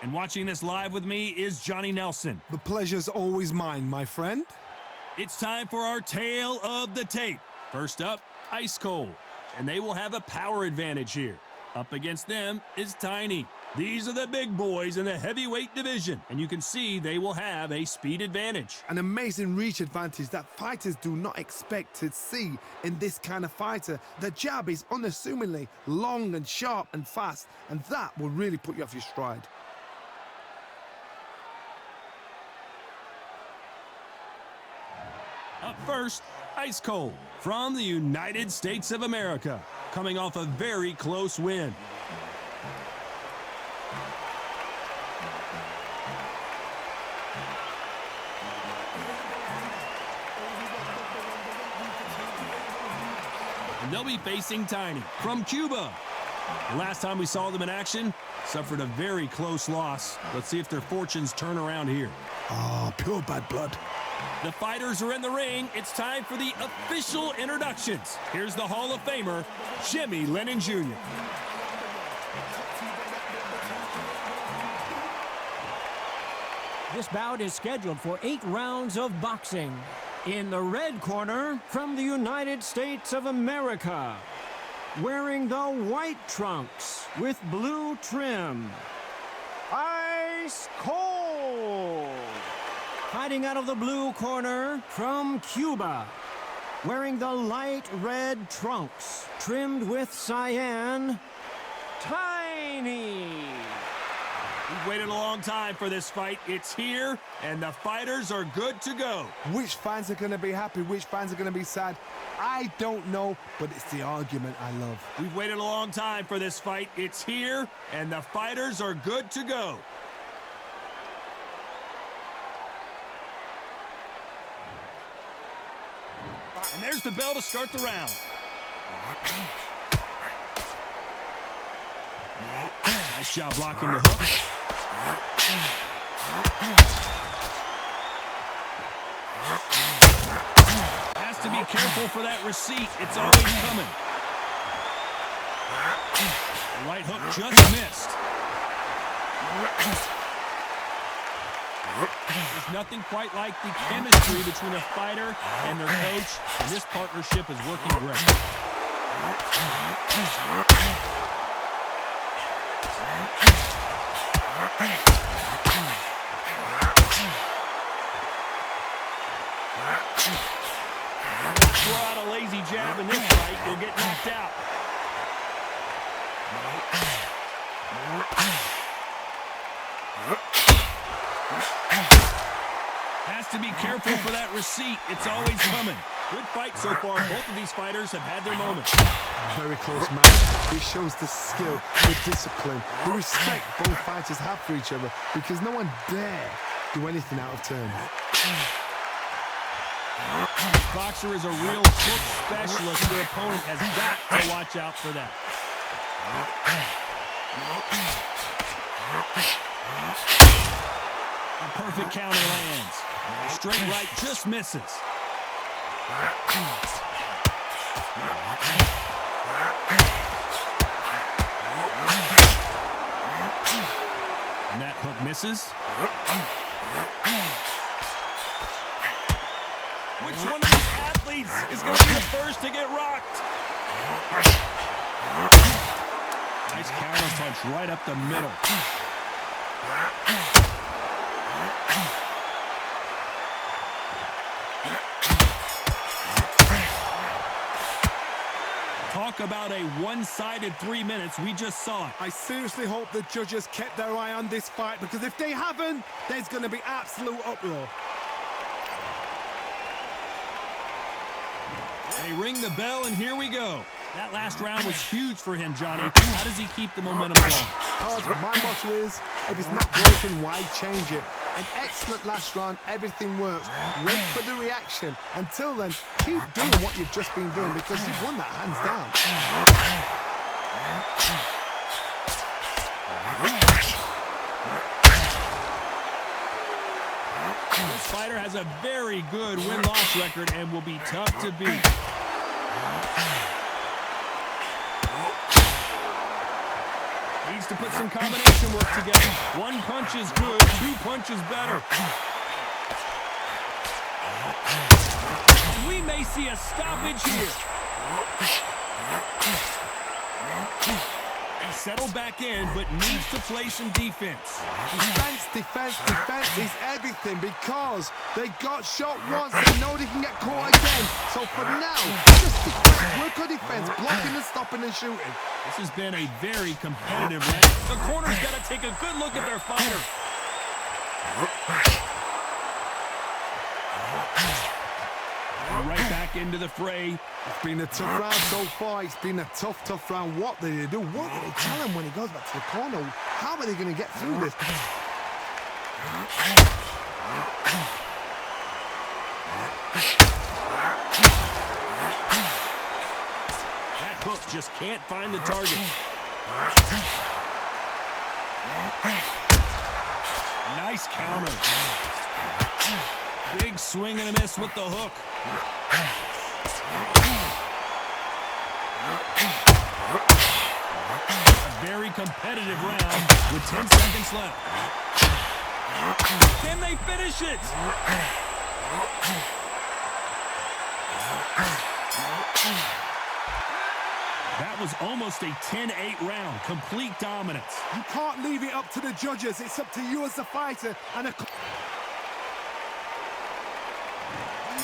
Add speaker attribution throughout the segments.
Speaker 1: And watching this live with me is Johnny Nelson.
Speaker 2: The pleasure's always mine, my friend.
Speaker 1: It's time for our tale of the tape. First up, Ice Cold. And they will have a power advantage here. Up against them is Tiny. These are the big boys in the heavyweight division, and you can see they will have a speed advantage.
Speaker 2: An amazing reach advantage that fighters do not expect to see in this kind of fighter. The jab is unassumingly long and sharp and fast, and that will really put you off your stride.
Speaker 1: Up first, Ice Cold from the United States of America, coming off a very close win. And they'll be facing Tiny from Cuba. The last time we saw them in action, suffered a very close loss. Let's see if their fortunes turn around here.
Speaker 2: Ah, pure bad blood.
Speaker 1: The fighters are in the ring. It's time for the official introductions. Here's the Hall of Famer, Jimmy Lennon Jr.
Speaker 3: This bout is scheduled for 8 rounds of boxing. In the red corner, from the United States of America, wearing the white trunks with blue trim, Ice Cold. Fighting out of the blue corner, from Cuba, wearing the light red trunks, trimmed with cyan, Tiny.
Speaker 1: We've waited a long time for this fight. It's here, and the fighters are good to go.
Speaker 2: Which fans are going to be happy? Which fans are going to be sad? I don't know, but it's the argument I love.
Speaker 1: We've waited a long time for this fight. It's here, and the fighters are good to go. And there's the bell to start the round. Nice job blocking the hook. Has to be careful for that receipt. It's always coming. The right hook just missed. There's nothing quite like the chemistry between a fighter and their coach, and this partnership is working great. Throw out a lazy jab in this fight, you'll get knocked out. Has to be careful for that receipt. It's always coming. Good fight so far. Both of these fighters have had their moments.
Speaker 2: Very close match. It shows the skill, the discipline, the respect both fighters have for each other, because no one dare do anything out of turn.
Speaker 1: This boxer is a real hook specialist. Your opponent has got to watch out for that. A perfect counter lands. Straight right just misses. And that hook misses. Which one of these athletes is going to be the first to get rocked? Nice counter punch right up the middle. Talk about a one-sided 3 minutes. We just saw it.
Speaker 2: I seriously hope the judges kept their eye on this fight, because if they haven't, there's going to be absolute uproar.
Speaker 1: They ring the bell, and here we go. That last round was huge for him, Johnny. How does he keep the momentum going?
Speaker 2: My motto is, if it's not broken, why change it? An excellent last round, everything works. Wait for the reaction. Until then, keep doing what you've just been doing, because you've won that hands down.
Speaker 1: This fighter has a very good win-loss record and will be tough to beat. Needs to put some combination work together. One punch is good, two punches better. We may see a stoppage here. He settled back in, but needs to play some defense.
Speaker 2: Defense, defense, defense is everything because they got shot once. They know they can get caught again. So for now, just defense, work on defense, blocking and stopping and shooting.
Speaker 1: This has been a very competitive round. The corner's got to take a good look at their fighter. Right back into the fray.
Speaker 2: It's been a tough round so far. It's been a tough, tough round. What did they do? What did they tell him when he goes back to the corner? How are they going to get through this?
Speaker 1: That hook just can't find the target. Nice counter. Big swing and a miss with the hook. A very competitive round with 10 seconds left. Can they finish it? That was almost a 10-8 round. Complete dominance.
Speaker 2: You can't leave it up to the judges. It's up to you as a fighter. And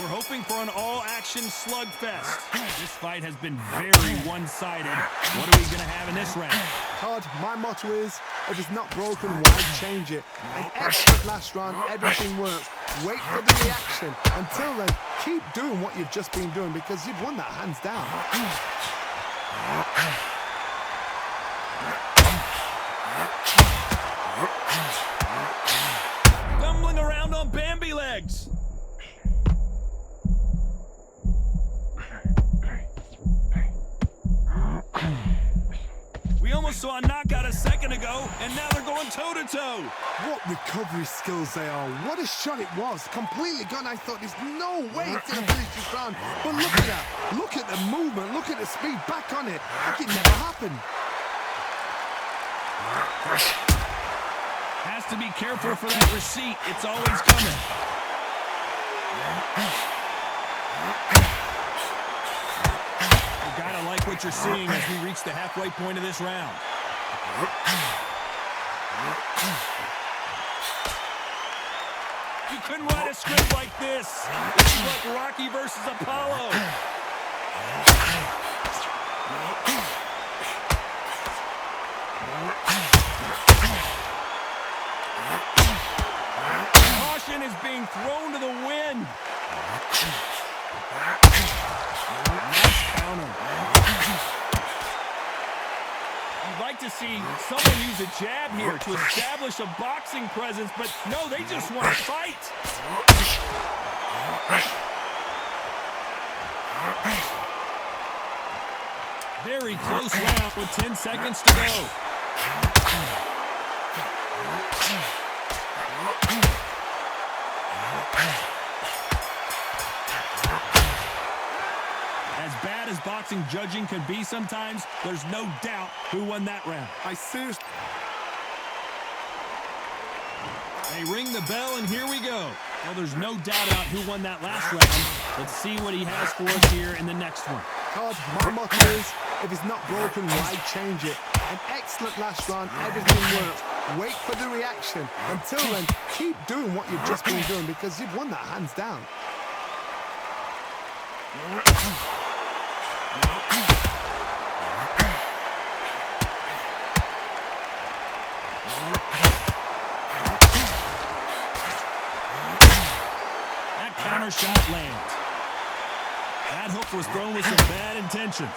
Speaker 1: we're hoping for an all-action slugfest. This fight has been very one-sided. What are we going to have in this round?
Speaker 2: Todd, my motto is, if it's not broken, why change it? An excellent last round, everything works. Wait for the reaction. Until then, keep doing what you've just been doing because you've won that hands down.
Speaker 1: Gumbling around on Bambi legs. We almost saw a knockout a second ago, and now they're going toe-to-toe.
Speaker 2: What recovery skills they are. What a shot it was. Completely gone. I thought there's no way it's going to finish this round. But look at that. Look at the movement. Look at the speed. Back on it. Like it never happened.
Speaker 1: Has to be careful for that receipt. It's always coming. You gotta like what you're seeing as we reach the halfway point of this round. You couldn't write a script like this. This is like Rocky versus Apollo. Caution is being thrown to the wind. Nice counter. You'd like to see someone use a jab here to establish a boxing presence, but no, they just want to fight. Very close round with 10 seconds to go. As bad as boxing judging can be sometimes, there's no doubt who won that round.
Speaker 2: I seriously...
Speaker 1: They ring the bell, and here we go. Well, there's no doubt about who won that last round. Let's see what he has for us here in the next one.
Speaker 2: Todd, my motto is, if it's not broken, why change it? An excellent last round, everything works. Wait for the reaction. Until then, keep doing what you've just been doing because you've won that hands down.
Speaker 1: That counter shot lands. That hook was thrown with some bad intentions.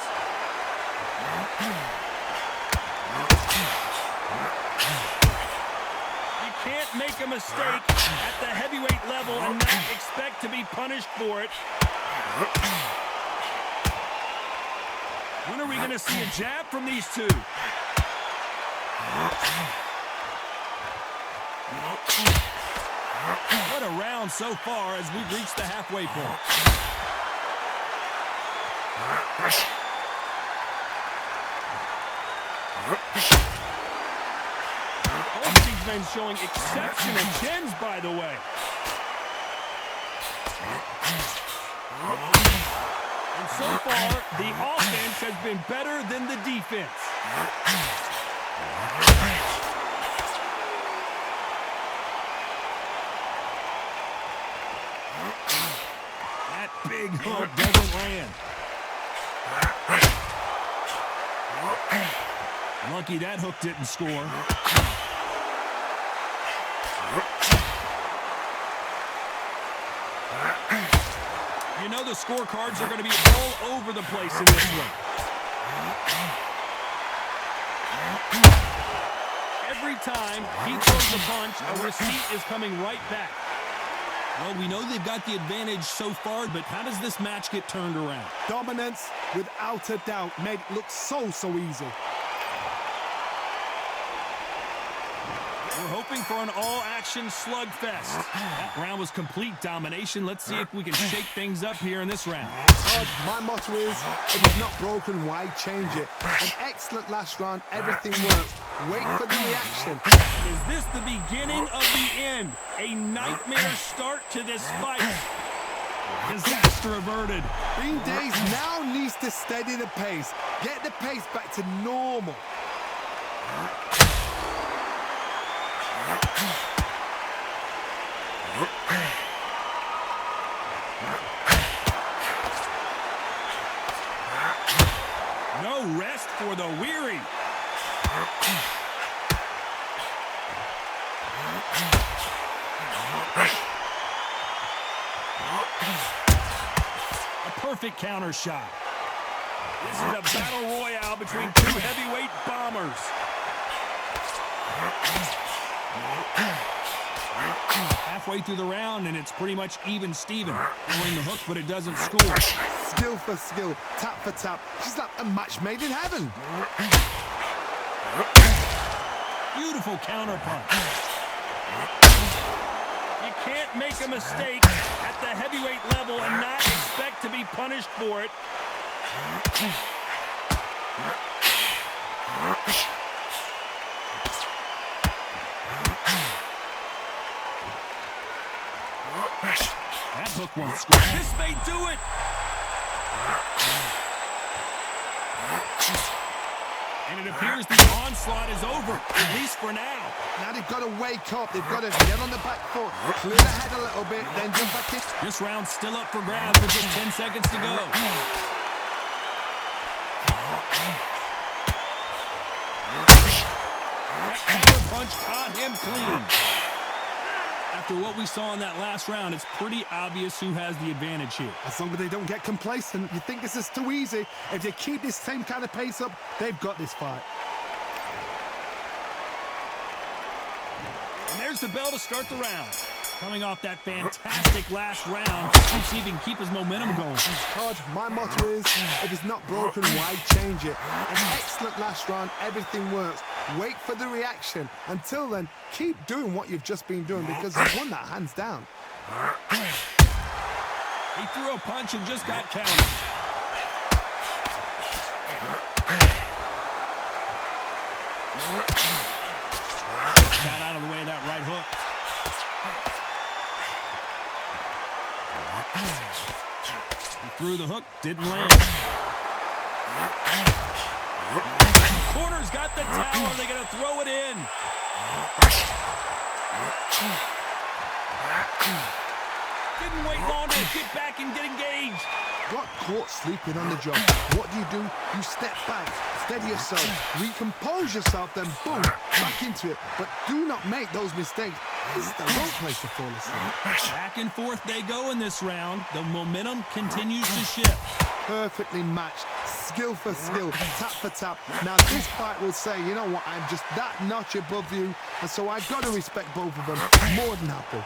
Speaker 1: You can't make a mistake at the heavyweight level and not expect to be punished for it. When are we going to see a jab from these two? What a round so far as we've reached the halfway point. men showing exceptional chins, by the way. And so far, the offense has been better than the defense. That big hook doesn't land. Lucky that hook didn't score. You know the scorecards are going to be all over the place in this one. Every time he throws a punch, a receipt is coming right back. Well, we know they've got the advantage so far, but how does this match get turned around?
Speaker 2: Dominance, without a doubt, made it look so easy.
Speaker 1: We're hoping for an all-action slugfest. That round was complete domination. Let's see if we can shake things up here in this round.
Speaker 2: My motto is, if it's not broken, why change it? An excellent last round, everything works. Wait for the reaction.
Speaker 1: Is this the beginning of the end? A nightmare start to this fight. Disaster averted.
Speaker 2: Bean Days now needs to steady the pace. Get the pace back to normal.
Speaker 1: No rest for the weary. A perfect counter shot. This is a battle royale between two heavyweight bombers. Halfway through the round, and it's pretty much even Steven. Throwing the hook, but it doesn't score.
Speaker 2: Skill for skill, tap for tap. She's like a match made in heaven.
Speaker 1: Beautiful counter punch. You can't make a mistake at the heavyweight level and not expect to be punished for it. That hook won't score. This may do it. And it appears the onslaught is over, at least for now.
Speaker 2: Now they've got to wake up. They've got to get on the back foot, clear the head a little bit, then jump back in.
Speaker 1: This round's still up for grabs with just 10 seconds to go. That counter punch caught him clean. After what we saw in that last round, it's pretty obvious who has the advantage here.
Speaker 2: As long as they don't get complacent, you think this is too easy. If they keep this same kind of pace up, they've got this fight.
Speaker 1: And there's the bell to start the round. Coming off that fantastic last round, let's see if he can keep his momentum going.
Speaker 2: Todd, my motto is, if it's not broken, why change it? An excellent last round, everything works. Wait for the reaction. Until then, keep doing what you've just been doing because you've won that hands down.
Speaker 1: He threw a punch and just got counted. Got out of the way of that right hook. He threw the hook, didn't land. Corner's got the towel, they're going to throw it in. Didn't wait long to get back and get engaged.
Speaker 2: Got caught sleeping on the job. What do? You step back, steady yourself, recompose yourself, then boom, back into it. But do not make those mistakes. This is the wrong place to fall asleep.
Speaker 1: Back and forth they go in this round. The momentum continues to shift.
Speaker 2: Perfectly matched, skill for skill, tap for tap. Now this fight will say, you know what, I'm just that notch above you, and so I've got to respect both of them. More than happy.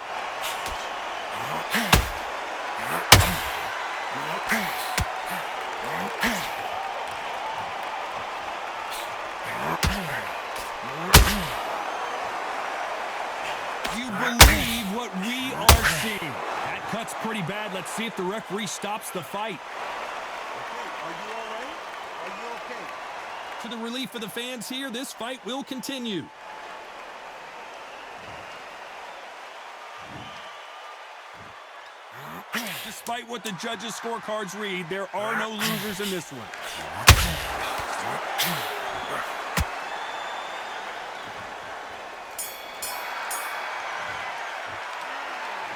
Speaker 1: You believe what we are seeing. That cut's pretty bad. Let's see if the referee stops the fight.
Speaker 2: Are you all right? Are you okay?
Speaker 1: To the relief of the fans here, this fight will continue. despite what the judges' scorecards read, there are no losers in this one.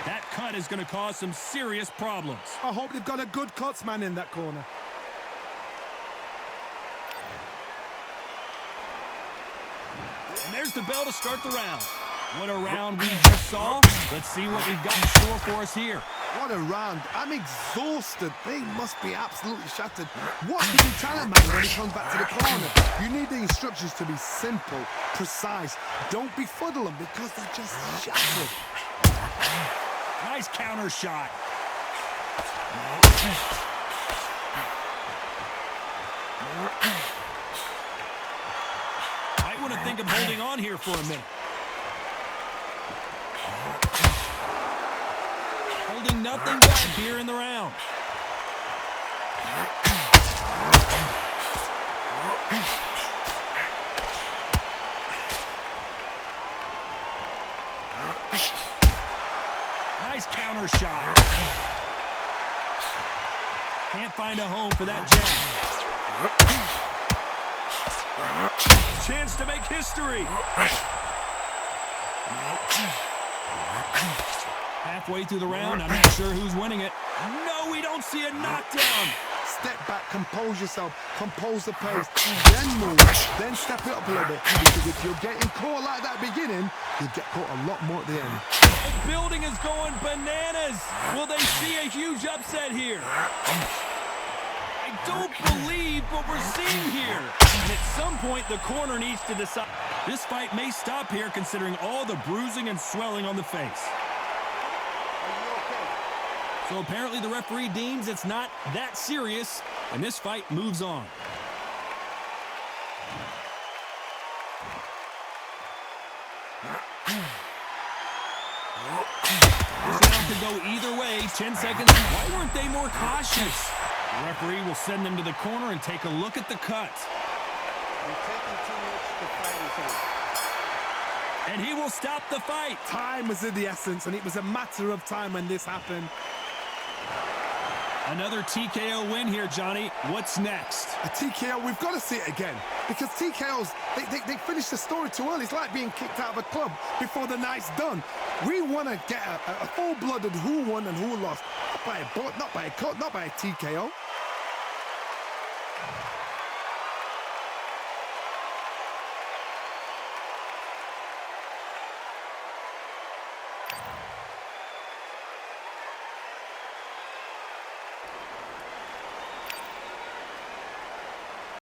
Speaker 1: That cut is going to cause some serious problems.
Speaker 2: I hope they've got a good cutsman in that corner.
Speaker 1: And there's the bell to start the round. What a round we just saw. Let's see what we've got in store for us here.
Speaker 2: What a round. I'm exhausted. They must be absolutely shattered. What can you tell a man when he comes back to the corner? You need the instructions to be simple, precise. Don't befuddle them because they're just shattered.
Speaker 1: Nice counter shot. Might want to think of holding on here for a minute. Holding nothing back here in the round. Nice counter shot. Can't find a home for that jab. Chance to make history. Halfway through the round, I'm not sure who's winning it. No, we don't see a knockdown.
Speaker 2: Step back, compose yourself, compose the pace, then move, then step it up a little bit. Because if you're getting caught like that beginning, you'll get caught a lot more at the end.
Speaker 1: The building is going bananas. Will they see a huge upset here? I don't believe what we're seeing here. And at some point, the corner needs to decide. This fight may stop here considering all the bruising and swelling on the face. So apparently the referee deems it's not that serious, and this fight moves on. This round could go either way. 10 seconds. Why weren't they more cautious? The referee will send them to the corner and take a look at the cut. And he will stop the fight.
Speaker 2: Time was of the essence, and it was a matter of time when this happened.
Speaker 1: Another TKO win here, Johnny. What's next?
Speaker 2: A TKO, we've got to see it again. Because TKOs, they finish the story too early. It's like being kicked out of a club before the night's done. We want to get a full-blooded who won and who lost. Not by a cut, not by a TKO.